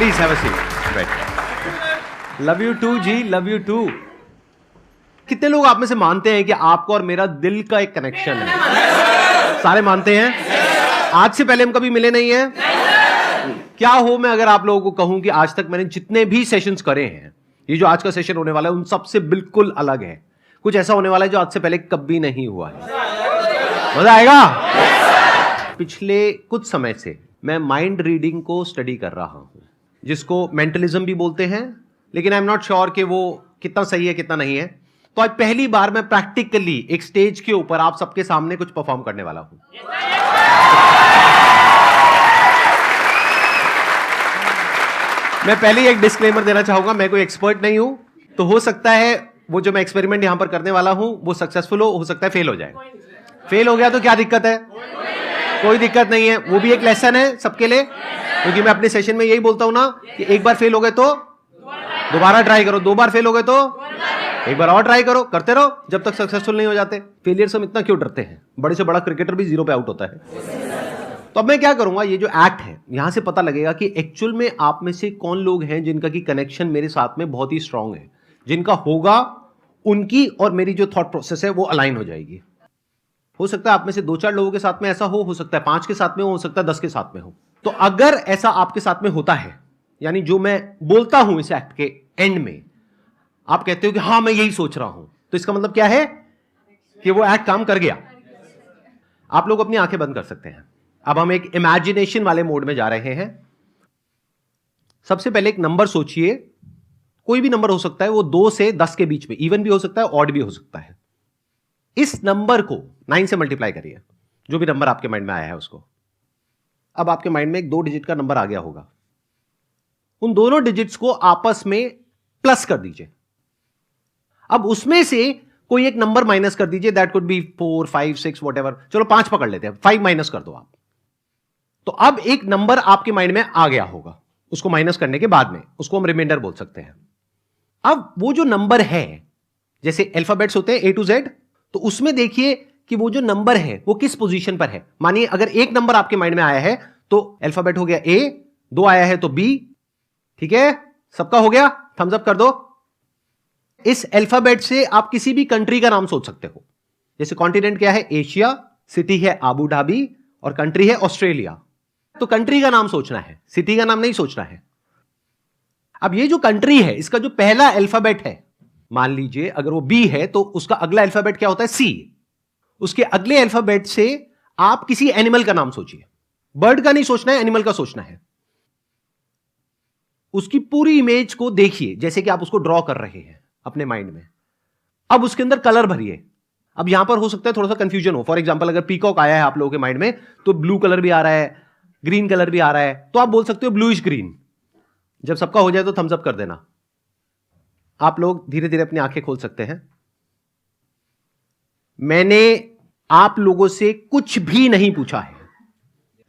Please have a seat, बैठ। Love you too ji, love you too. कितने लोग आप में से मानते हैं कि आपको और मेरा दिल का एक कनेक्शन है? सारे मानते हैं? आज से पहले हम कभी मिले नहीं है? क्या हो मैं अगर आप लोगों को कहूं कि आज तक मैंने जितने भी सेशंस करे हैं, ये जो आज का सेशन होने वाला है उन सबसे बिल्कुल अलग है। कुछ ऐसा होने वाला है जो आज से पहले कभी नहीं हुआ है। मजा आएगा। पिछले कुछ समय से मैं माइंड रीडिंग को स्टडी कर रहा हूं, जिसको मेंटलिज्म भी बोलते हैं, लेकिन आई एम नॉट श्योर कि वो कितना सही है कितना नहीं है। तो आज पहली बार मैं प्रैक्टिकली एक स्टेज के ऊपर आप सबके सामने कुछ परफॉर्म करने वाला हूं। मैं पहले ही एक डिस्क्लेमर देना चाहूंगा, मैं कोई एक्सपर्ट नहीं हूं, तो हो सकता है वो जो मैं एक्सपेरिमेंट यहां पर करने वाला हूं वो सक्सेसफुल हो सकता है फेल हो जाए। फेल हो गया तो क्या दिक्कत है? कोई दिक्कत नहीं है, वो भी एक लेसन है सबके लिए, क्योंकि मैं अपने सेशन में यही बोलता हूं ना कि एक बार फेल हो गए तो दोबारा ट्राई करो, दो बार फेल हो गए तो एक बार और ट्राई करो, करते रहो जब तक सक्सेसफुल नहीं हो जाते। फेलियर से हम इतना क्यों डरते हैं? बड़े से बड़ा क्रिकेटर भी 0 पे आउट होता है। तो अब मैं क्या करूंगा, ये जो एक्ट है यहां से पता लगेगा कि एक्चुअल में आप में से कौन लोग हैं जिनका की कनेक्शन मेरे साथ में बहुत ही स्ट्रांग है, जिनका होगा उनकी और मेरी जो थॉट प्रोसेस है वो अलाइन हो जाएगी। हो सकता है आप में से 2-4 लोगों के साथ में ऐसा हो सकता है 5 के साथ में हो सकता है 10 के साथ में हो। तो अगर ऐसा आपके साथ में होता है, यानी जो मैं बोलता हूं इस एक्ट के एंड में आप कहते हो कि हां मैं यही सोच रहा हूं, तो इसका मतलब क्या है कि वो एक्ट काम कर गया। आप लोग अपनी आंखें बंद कर सकते हैं। अब हम एक इमेजिनेशन वाले मोड में जा रहे हैं। सबसे पहले एक नंबर सोचिए, कोई भी नंबर हो सकता है, वो 2 से 10 के बीच में, इवन भी हो सकता है ऑड भी हो सकता है। इस नंबर को 9 से मल्टीप्लाई करिए, जो भी नंबर आपके माइंड में आया है उसको। अब आपके माइंड में एक 2 डिजिट का नंबर आ गया होगा, उन दोनों डिजिट्स को आपस में प्लस कर दीजिए। अब उसमें से कोई एक नंबर माइनस कर दीजिए, दैट कुड बी 4, 5, 6 व्हाटएवर, चलो 5 पकड़ लेते हैं, 5 माइनस कर दो आप। तो अब एक नंबर आपके माइंड में आ गया होगा, उसको माइनस करने के बाद में उसको हम रिमाइंडर बोल सकते हैं। अब वो जो नंबर है, जैसे अल्फाबेट्स होते हैं A to Z, तो उसमें देखिए कि वो जो नंबर है वो किस पोजीशन पर है। मानिए अगर एक नंबर आपके माइंड में आया है तो अल्फाबेट हो गया A, 2 आया है तो B, ठीक है, सबका हो गया, थम्स अप कर दो। इस अल्फाबेट से आप किसी भी कंट्री का नाम सोच सकते हो। जैसे कॉन्टिनेंट क्या है? एशिया, सिटी है आबू धाबी और कंट्री है ऑस्ट्रेलिया। तो कंट्री का नाम सोचना है, सिटी का नाम नहीं सोचना है। अब ये जो कंट्री है इसका जो पहला अल्फाबेट है, मान लीजिए अगर वो बी है तो उसका अगला अल्फाबेट क्या होता है? सी। उसके अगले अल्फाबेट से आप किसी एनिमल का नाम सोचिए। बर्ड का नहीं सोचना है, एनिमल का सोचना है। उसकी पूरी इमेज को देखिए जैसे कि आप उसको ड्रॉ कर रहे हैं अपने माइंड में। अब उसके अंदर कलर भरिए। अब यहां पर हो सकता है थोड़ा सा कंफ्यूजन हो। फॉर एग्जांपल अगर पीकॉक आया है आप लोगों के माइंड में तो ब्लू कलर भी आ रहा है, ग्रीन कलर भी आ रहा है, तो आप बोल सकते हो ब्लूइश ग्रीन। जब सबका हो जाए तो थम्स अप कर देना। आप लोग धीरे धीरे अपनी आंखें खोल सकते हैं। मैंने आप लोगों से कुछ भी नहीं पूछा है,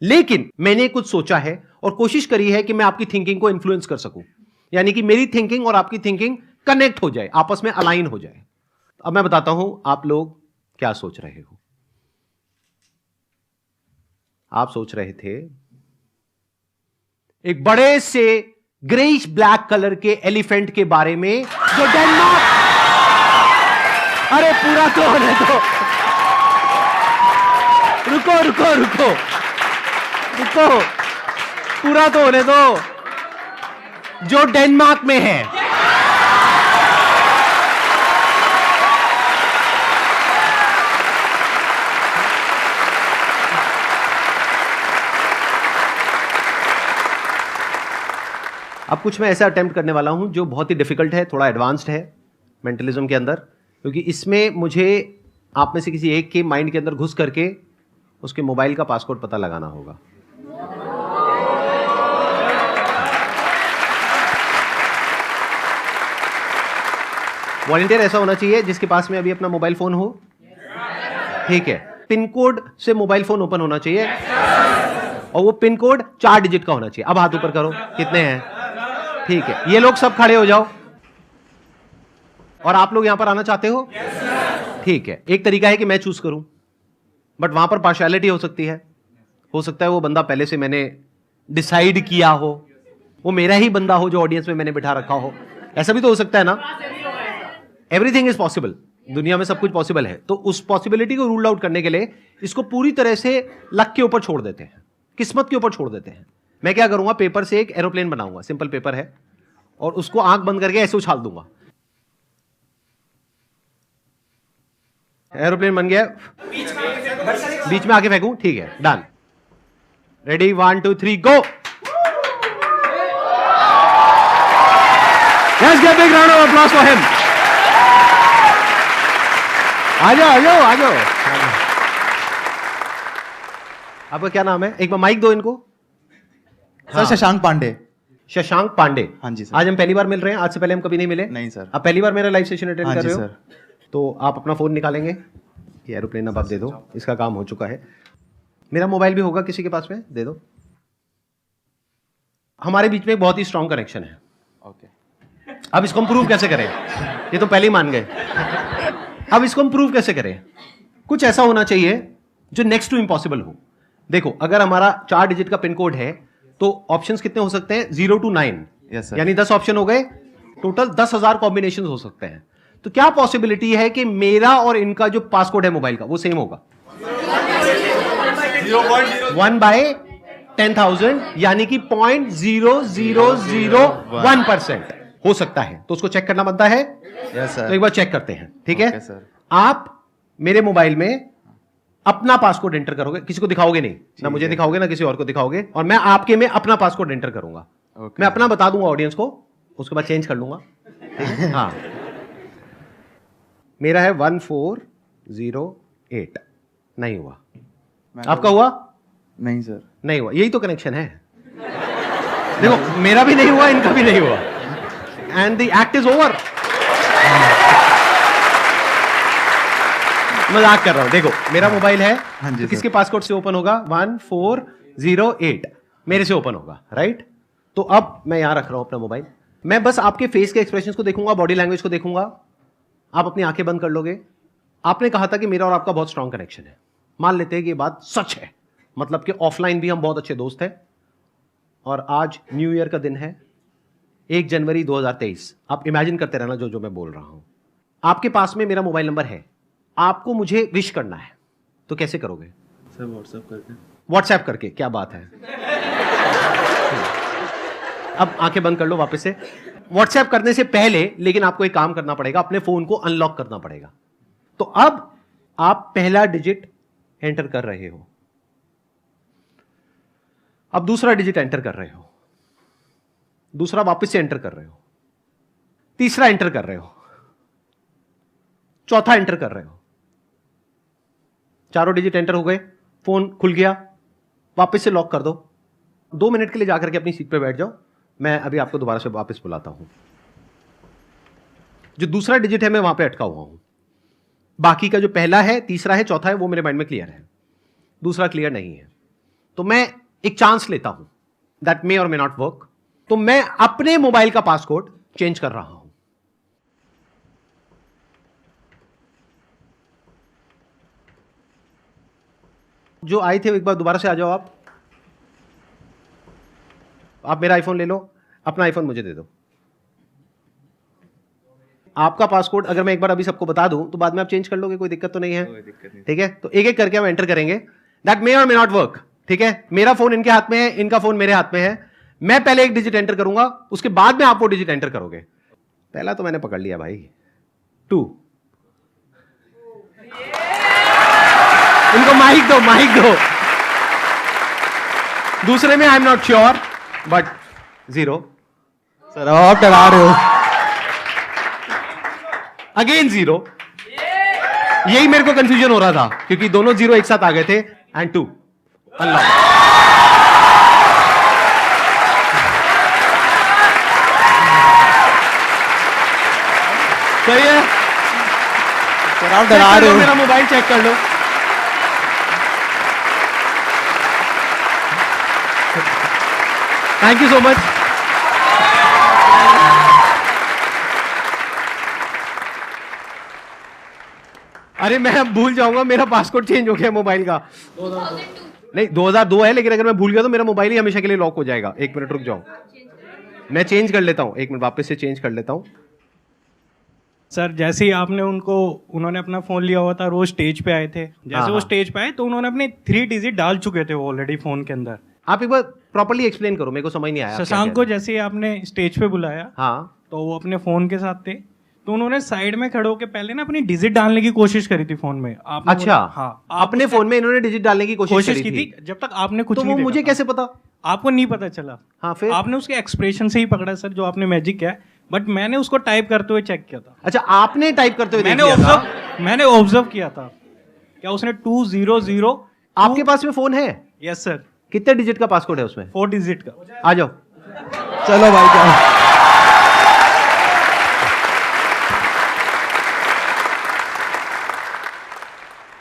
लेकिन मैंने कुछ सोचा है और कोशिश करी है कि मैं आपकी थिंकिंग को इन्फ्लुएंस कर सकूं, यानी कि मेरी थिंकिंग और आपकी थिंकिंग कनेक्ट हो जाए, आपस में अलाइन हो जाए। अब मैं बताता हूं आप लोग क्या सोच रहे हो। आप सोच रहे थे एक बड़े से ग्रेइश ब्लैक कलर के एलिफेंट के बारे में जो डेनमार्क, अरे पूरा तो होने दो, रुको रुको रुको रुको, पूरा तो होने दो, जो डेनमार्क में है। अब कुछ मैं ऐसा अटेम्प्ट करने वाला हूं जो बहुत ही डिफिकल्ट है, थोड़ा एडवांस्ड है मेंटलिज्म के अंदर, क्योंकि इसमें मुझे आप में से किसी एक के माइंड के अंदर घुस करके उसके मोबाइल का पासवर्ड पता लगाना होगा। वॉलंटियर ऐसा होना चाहिए जिसके पास में अभी अपना मोबाइल फोन हो, ठीक है। पिन कोड से मोबाइल फोन ओपन होना चाहिए और वो पिन कोड 4 डिजिट का होना चाहिए। अब हाथ ऊपर करो, कितने हैं? ठीक है, ये लोग सब खड़े हो जाओ। और आप लोग यहां पर आना चाहते हो? ठीक है, एक तरीका है कि मैं चूज करूं, बट वहां पर पार्शियलिटी हो सकती है। हो सकता है वो बंदा पहले से मैंने डिसाइड किया हो वो मेरा ही बंदा हो जो ऑडियंस में मैंने बिठा रखा हो, ऐसा भी तो हो सकता है ना। एवरीथिंग इज पॉसिबल, दुनिया में सब कुछ पॉसिबल है। तो उस पॉसिबिलिटी को रूल आउट करने के लिए इसको पूरी तरह से लक के ऊपर छोड़ देते हैं, किस्मत के ऊपर छोड़ देते हैं। मैं क्या करूंगा, पेपर से एक एरोप्लेन बनाऊंगा, सिंपल पेपर है, और उसको आंख बंद करके ऐसे उछाल दूंगा। एरोप्लेन बन गया, बीच में आके फेंकूं, ठीक है, done. Ready, 1 2 3 go. Let's give a big round of applause for him. आ जाओ। आपका क्या नाम है? एक बार माइक दो इनको। सर शशांक पांडे। शशांक पांडे। हाँ जी सर। आज हम पहली बार मिल रहे हैं, आज से पहले हम कभी नहीं मिले। नहीं सर। आप पहली बार मेरा लाइव सेशन अटेंड हाँ कर जी रहे हो सर। तो आप अपना फोन निकालेंगे, ये एरोप्लेन अब आप दे दो, इसका काम हो चुका है। मेरा मोबाइल भी होगा किसी के पास में, दे दो। हमारे बीच में एक बहुत ही स्ट्रॉन्ग कनेक्शन है। ओके। अब इसको हम प्रूव कैसे करें? ये तो पहले ही मान गए। अब इसको हम प्रूव कैसे करें? कुछ ऐसा होना चाहिए जो नेक्स्ट टू इम्पॉसिबल हो। देखो, अगर हमारा 4 डिजिट का पिन कोड है तो ऑप्शंस कितने हो सकते हैं? 0 to 9, यानी 10 ऑप्शन हो गए। टोटल 10,000 कॉम्बिनेशन हो सकते हैं। तो क्या पॉसिबिलिटी है कि मेरा और इनका जो पासकोड है मोबाइल का वो सेम होगा? 1/10,000, यानी कि 0.0001% हो सकता है। तो उसको चेक करना बनता है। Yes sir. तो एक बार चेक करते हैं, ठीक है? Okay sir. आप मेरे मोबाइल में अपना पासकोड एंटर करोगे, किसी को दिखाओगे नहीं, ना मुझे दिखाओगे ना किसी और को दिखाओगे, और मैं आपके में अपना पासकोड एंटर करूंगा। मैं अपना बता दूंगा ऑडियंस को, उसके बाद चेंज कर लूंगा। हाँ, मेरा है 1408। नहीं हुआ। आपका हुआ? नहीं सर। नहीं हुआ। यही तो कनेक्शन है। देखो, मेरा भी नहीं हुआ, इनका भी नहीं हुआ, and the act is over. मजाक कर रहा हूं। देखो, मेरा मोबाइल है। हाँ जी तो किसके पासकोड से ओपन होगा? 1408 मेरे से ओपन होगा, राइट? तो अब मैं यहां रख रहा हूं अपना मोबाइल। मैं बस आपके फेस के एक्सप्रेशंस को देखूंगा, बॉडी लैंग्वेज को देखूंगा। आप अपनी आंखें बंद कर लोगे। आपने कहा था कि मेरा और आपका बहुत स्ट्रांग कनेक्शन है। मान लेते हैं कि ये बात सच है, मतलब कि ऑफलाइन भी हम बहुत अच्छे दोस्त हैं। और आज न्यू ईयर का दिन है, 1 जनवरी 2023। आप इमेजिन करते रहना जो मैं बोल रहा हूं। आपके पास में मेरा मोबाइल नंबर है, आपको मुझे विश करना है, तो कैसे करोगे? सर व्हाट्सएप करके। व्हाट्सएप करके? क्या बात है। अब आंखें बंद कर लो वापस से। व्हाट्सएप करने से पहले लेकिन आपको एक काम करना पड़ेगा, अपने फोन को अनलॉक करना पड़ेगा। तो अब आप पहला डिजिट एंटर कर रहे हो, अब दूसरा डिजिट एंटर कर रहे हो, दूसरा वापस से एंटर कर रहे हो, तीसरा एंटर कर रहे हो, चौथा एंटर कर रहे हो। चारों डिजिट एंटर हो गए, फोन खुल गया, वापस से लॉक कर दो। 2 मिनट के लिए जाकर के अपनी सीट पे बैठ जाओ। मैं अभी आपको दोबारा से वापस बुलाता हूं। जो दूसरा डिजिट है मैं वहां पे अटका हुआ हूं। बाकी का जो पहला है, तीसरा है, चौथा है, वो मेरे माइंड में क्लियर है। दूसरा क्लियर नहीं है। तो मैं एक चांस लेता हूं, दैट मे और मे नॉट वर्क। तो मैं अपने मोबाइल का पासकोड चेंज कर रहा हूं। जो आए थे एक बार दोबारा से आ जाओ। आप मेरा आईफोन ले लो, अपना आईफोन मुझे दे दो। आपका पासकोड अगर मैं एक बार अभी सबको बता दूं तो बाद में आप चेंज कर लोगे, कोई दिक्कत तो नहीं है? ठीक है, तो एक एक करके हम एंटर करेंगे। दैट मे और मे नॉट वर्क, ठीक है? मेरा फोन इनके हाथ में है, इनका फोन मेरे हाथ में है। मैं पहले एक डिजिट एंटर करूंगा, उसके बाद में आप वो डिजिट एंटर करोगे। पहला तो मैंने पकड़ लिया भाई, 2। इनको माइक दो, माइक दो। दूसरे में I am not sure, but 0। Sir आप डरा रहे हो। अगेन 0। यही मेरे को कंफ्यूजन हो रहा था क्योंकि दोनों 0 एक साथ आ गए थे। एंड 2। अल्लाह, सही है। सर आप डरा रहे हो। मेरा मोबाइल चेक कर लो। Thank you so much. अरे मैं अब भूल जाऊंगा, मेरा पासवर्ड चेंज हो गया मोबाइल का। 2002 नहीं, 2002 है, लेकिन अगर मैं भूल गया तो मेरा मोबाइल ही हमेशा के लिए लॉक हो जाएगा। 1 मिनट रुक जाओ। मैं चेंज कर लेता हूं, एक मिनट वापस से चेंज कर लेता हूं। सर जैसे ही उन्होंने अपना फोन लिया हुआ था और वो स्टेज पे आए थे, जैसे वो स्टेज पे आए तो उन्होंने अपने 3 डिजिट डाल चुके थे वो ऑलरेडी फोन के अंदर। आप एक बार प्रॉपर्ली एक्सप्लेन करो, मेरे को समझ नहीं आया। शशांक को जैसे ही आपने स्टेज पे बुलाया, हाँ, तो वो अपने फोन के साथ थे, तो उन्होंने साइड में खड़े होकर पहले ना अपनी डिजिट डालने की कोशिश करी थी फोन में। आपने अच्छा, हाँ, अपने फोन में इन्होंने डिजिट डालने की कोशिश की थी। जब तक आपने कुछ तो नहीं वो मुझे देखा कैसे पता? आपको नहीं पता चला। हाँ, फिर आपने उसके एक्सप्रेशन से ही पकड़ा सर, जो आपने मैजिक किया, बट मैंने उसको टाइप करते हुए चेक किया था। अच्छा, आपने टाइप करते हुए मैंने ऑब्जर्व किया था। क्या उसने 200? आपके पास में फोन है? Yes sir. कितने डिजिट का पासकोड है उसमें? 4 डिजिट का। आ जाओ, चलो भाई जाओ।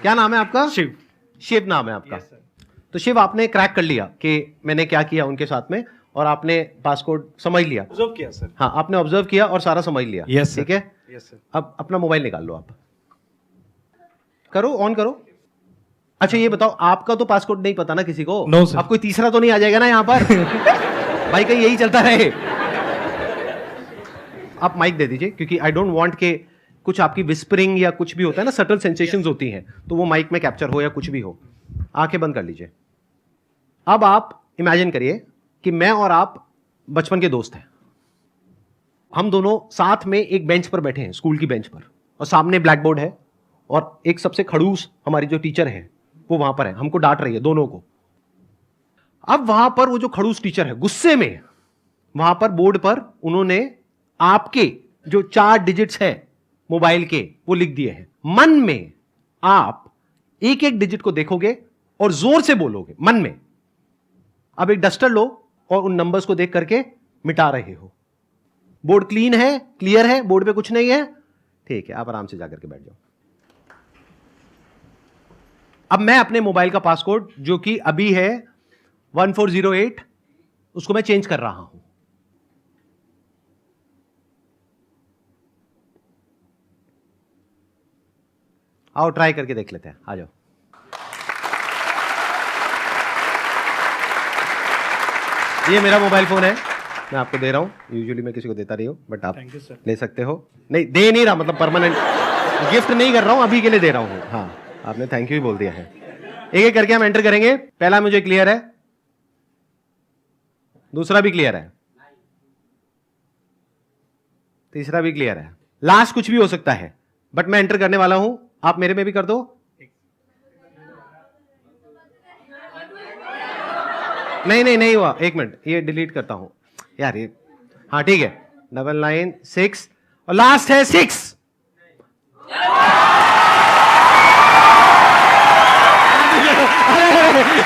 क्या नाम है आपका? शिव। शिव नाम है आपका? Yes, sir. तो शिव, आपने क्रैक कर लिया कि मैंने क्या किया उनके साथ में, और आपने पासकोड समझ लिया। ऑब्जर्व किया सर। हाँ, आपने ऑब्जर्व किया और सारा समझ लिया। Yes, sir. ठीक है। Yes sir. अब अपना मोबाइल निकाल लो, आप करो, ऑन करो। अच्छा ये बताओ, आपका तो पासकोड नहीं पता ना किसी को? No, sir. अब कोई तीसरा तो नहीं आ जाएगा ना यहाँ पर? भाई कहीं यही चलता रहे। आप माइक दे दीजिए, क्योंकि आई डोंट वांट के कुछ आपकी विस्परिंग या कुछ भी होता है ना, सटल सेंसेशंस होती हैं, तो वो माइक में कैप्चर हो या कुछ भी हो। आंखें बंद कर लीजिए। अब आप इमेजिन करिए कि मैं और आप बचपन के दोस्त हैं। हम दोनों साथ में एक बेंच पर बैठे हैं, स्कूल की बेंच पर, और सामने ब्लैक बोर्ड है, और एक सबसे खड़ूस हमारी जो टीचर है वो वहां पर है, हमको डांट रही है दोनों को। अब वहां पर वो जो खड़ूस टीचर है गुस्से में, वहां पर बोर्ड पर उन्होंने आपके जो 4 डिजिट्स है मोबाइल के वो लिख दिए हैं। मन में आप एक एक डिजिट को देखोगे और जोर से बोलोगे मन में। अब एक डस्टर लो और उन नंबर्स को देख करके मिटा रहे हो। बोर्ड क्लीन है, क्लियर है, बोर्ड पे कुछ नहीं है, ठीक है, आप आराम से जाकर के बैठ जाओ। अब मैं अपने मोबाइल का पासकोड जो कि अभी है 1408, उसको मैं चेंज कर रहा हूं। आओ ट्राई करके देख लेते हैं, आ जाओ। ये मेरा मोबाइल फोन है, मैं आपको दे रहा हूं। यूजुअली मैं किसी को देता नहीं हूं, बट आप थैंक यू सर। ले सकते हो। नहीं, दे नहीं रहा, मतलब परमानेंट गिफ्ट नहीं कर रहा हूं, अभी के लिए दे रहा हूं। हाँ, आपने थैंक यू ही बोल दिया है। एक एक करके हम एंटर करेंगे। पहला मुझे क्लियर है, दूसरा भी क्लियर है, तीसरा भी क्लियर है, लास्ट कुछ भी हो सकता है, बट मैं एंटर करने वाला हूं। आप मेरे में भी कर दो। नहीं हुआ, एक मिनट, ये डिलीट करता हूं यार ये। हाँ ठीक है, 996 और लास्ट है 6।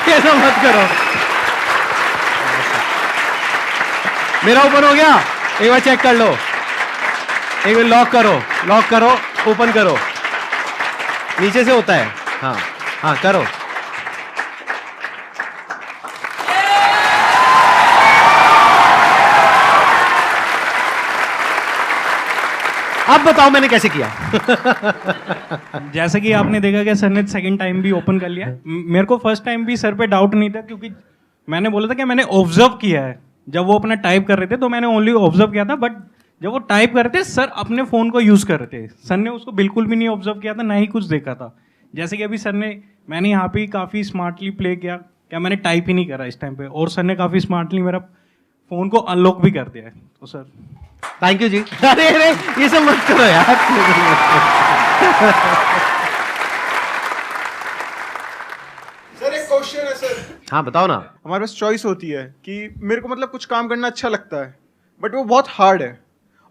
ऐसा मत करो, मेरा ओपन हो गया। एक बार चेक कर लो, एक बार लॉक करो, ओपन करो, नीचे से होता है। हाँ करो। अब बताओ मैंने कैसे किया? जैसे कि आपने देखा कि सर ने सेकंड टाइम भी ओपन कर लिया। मेरे को फर्स्ट टाइम भी सर पे डाउट नहीं था, क्योंकि मैंने बोला था कि मैंने ऑब्जर्व किया है। जब वो अपना टाइप कर रहे थे तो मैंने ओनली ऑब्जर्व किया था, बट जब वो टाइप कर रहे थे सर अपने फोन को यूज कर रहे थे। सर ने उसको बिल्कुल भी नहीं ऑब्जर्व किया था, ना ही कुछ देखा था। जैसे कि अभी सर ने, मैंने यहाँ पे काफी स्मार्टली प्ले किया, क्या मैंने टाइप ही नहीं करा इस टाइम पे, और सर ने काफी स्मार्टली मेरा फोन को अनलॉक भी कर दिया है। तो सर थैंक यू जी। अरे ये सब मत करो यार। सर एक क्वेश्चन है सर। हाँ बताओ ना। हमारे पास चॉइस होती है कि मेरे को मतलब कुछ काम करना अच्छा लगता है, बट वो बहुत हार्ड है,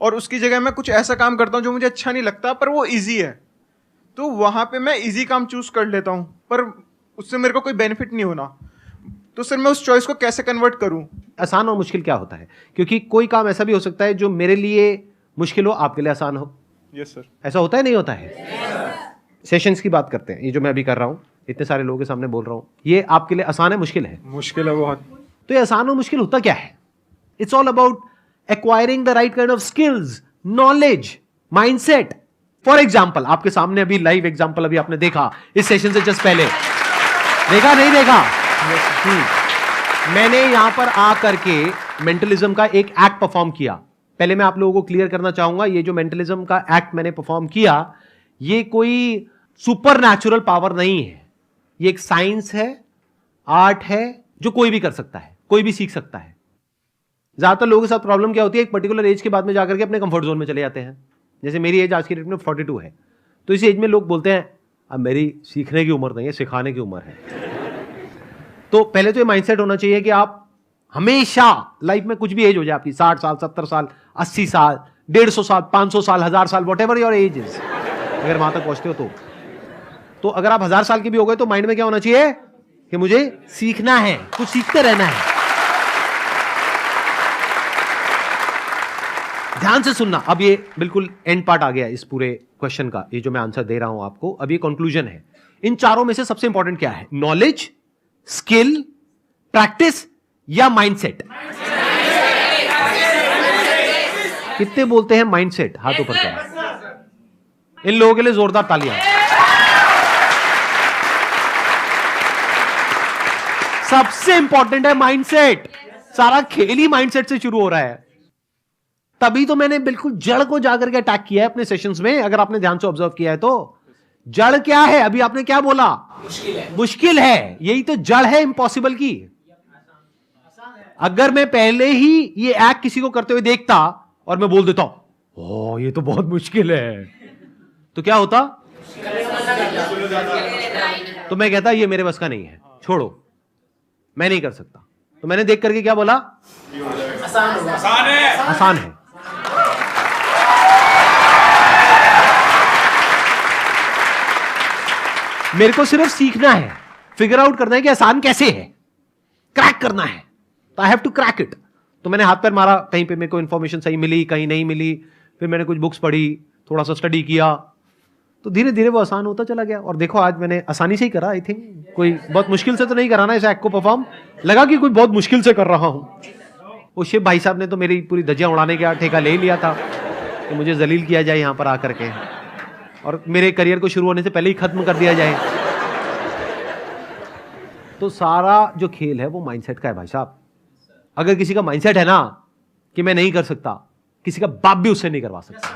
और उसकी जगह मैं कुछ ऐसा काम करता हूँ जो मुझे अच्छा नहीं लगता पर वो इजी है। तो वहाँ पे मैं इजी काम चूज कर लेता हूँ, पर उससे मेरे को कोई बेनिफिट नहीं होना। तो सर मैं उस चॉइस को कैसे कन्वर्ट करूँ? आसान और मुश्किल क्या होता है? क्योंकि कोई काम ऐसा भी हो सकता है जो मेरे लिए मुश्किल हो, आपके लिए आसान हो। Yes sir. ऐसा होता है, नहीं होता है? सेशंस की बात करते हैं, ये जो मैं अभी कर रहा हूँ, इतने सारे लोगों के सामने बोल रहा हूँ, ये आपके लिए आसान है, मुश्किल है? मुश्किल है बहुत। तो ये आसान और मुश्किल होता क्या है? It's all about acquiring the right kind of skills, knowledge, mindset. For example, आपके सामने अभी लाइव एग्जाम्पल अभी आपने देखा इस सेशन से जस्ट पहले, देखा नहीं देखा? मैंने यहां पर आकर के मेंटलिज्म का एक एक्ट परफॉर्म किया। पहले मैं आप लोगों को क्लियर करना चाहूंगा, ये जो मेंटलिज्म का एक्ट मैंने परफॉर्म किया, ये कोई सुपर नेचुरल पावर नहीं है। ये एक साइंस है, आर्ट है, जो कोई भी कर सकता है, कोई भी सीख सकता है। ज्यादातर लोगों के साथ प्रॉब्लम क्या होती है, एक पर्टिकुलर एज के बाद में जाकर के अपने कंफर्ट जोन में चले जाते हैं। जैसे मेरी एज आज की डेट में 42 है, तो इस एज में लोग बोलते हैं अब मेरी सीखने की उम्र नहीं है, सिखाने की उम्र है। तो पहले तो ये माइंडसेट होना चाहिए कि आप हमेशा लाइफ में कुछ भी एज हो जाए आपकी, 60 साल, 70 साल, 80 साल, 150 साल, 500 साल, 1000 साल, what ever your age is, अगर वहां तक पहुंचते हो तो अगर आप 1000 साल के भी हो गए तो माइंड में क्या होना चाहिए कि मुझे सीखना है, कुछ सीखते रहना है। ध्यान से सुनना। अब ये बिल्कुल एंड पार्ट आ गया इस पूरे क्वेश्चन का, ये जो मैं आंसर दे रहा हूं आपको, अब ये कंक्लूजन है। इन चारों में से सबसे इंपॉर्टेंट क्या है? नॉलेज, स्किल, प्रैक्टिस या माइंडसेट? कितने बोलते हैं माइंडसेट? हाथ ऊपर करें। इन लोगों के लिए जोरदार तालियां। सबसे इंपॉर्टेंट है माइंडसेट। सारा खेल ही माइंडसेट से शुरू हो रहा है। तभी तो मैंने बिल्कुल जड़ को जाकर के अटैक किया है अपने सेशंस में। अगर आपने ध्यान से ऑब्जर्व किया है तो जड़ क्या है? अभी आपने क्या बोला? मुश्किल है। यही तो जड़ है इम्पॉसिबल की। अगर मैं पहले ही ये एक्ट किसी को करते हुए देखता और मैं बोल देता हूं ओ ये तो बहुत मुश्किल है, तो क्या होता? तो मैं कहता ये मेरे बस का नहीं है, छोड़ो, मैं नहीं कर सकता। तो मैंने देख करके क्या बोला? आसान है। मेरे को सिर्फ सीखना है, फिगर आउट करना है कि आसान कैसे है, क्रैक करना है। तो I have to crack it. तो मैंने हाथ पैर मारा, कहीं पे मेरे को इंफॉर्मेशन सही मिली, कहीं नहीं मिली, फिर मैंने कुछ बुक्स पढ़ी, थोड़ा सा स्टडी किया, तो धीरे धीरे वो आसान होता चला गया। और देखो आज मैंने आसानी से ही करा। आई थिंक कोई बहुत मुश्किल से तो नहीं करा ना इस एक्ट को परफॉर्म। लगा कि कोई बहुत मुश्किल से कर रहा हूं। वो शिव भाई साहब ने तो मेरी पूरी धज्जियां उड़ाने का ठेका ले लिया था कि मुझे जलील किया जाए यहां पर आकर के, और मेरे करियर को शुरू होने से पहले ही खत्म कर दिया जाए। तो सारा जो खेल है वो माइंडसेट का है भाई साहब। अगर किसी का माइंडसेट है ना कि मैं नहीं कर सकता, किसी का बाप भी उससे नहीं करवा सकता।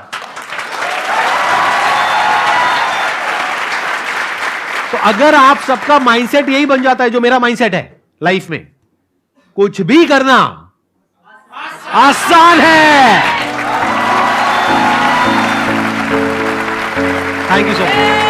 तो अगर आप सबका माइंडसेट यही बन जाता है जो मेरा माइंडसेट है लाइफ में, कुछ भी करना आसान है। Thank you so much.